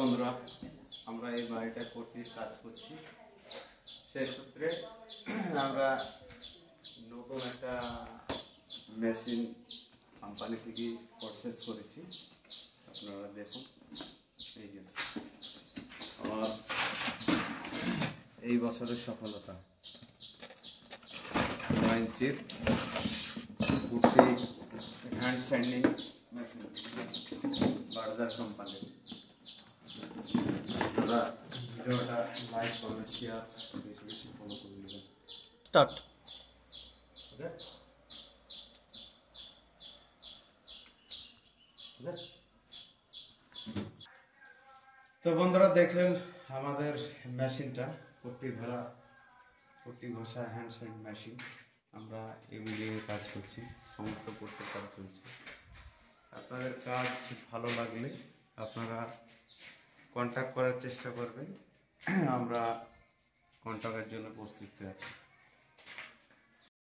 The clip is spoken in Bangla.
বন্ধুরা, আমরা এই বাড়িটা কর্তৃক কাজ করছি। সেই সূত্রে আমরা নতুন একটা মেশিন কোম্পানি থেকে পারচেজ করেছি। আপনারা দেখুন, এই যে আমার এই বছরের সফলতা 9 ইঞ্চির putty hand sanding machine, Berger company. আপনারা ভিডিওটা লাইক করবেন, শেয়ার বেশি বেশি ফলো করে দেবেন। স্টার্ট। ওকে, তো বন্ধুরা দেখলেন আমাদের মেশিনটা পুট্টি ঘষা হ্যান্ড স্যান্ড মেশিন। আমরা এগুলি কাজ করছি, সমস্ত পুট্টির কাজ চলছে। আপনাদের কাজ ভালো লাগলে আপনারা কন্ট্যাক্ট করার চেষ্টা করবেন। আমরা কন্ট্যাক্টের জন্য প্রস্তুত আছি।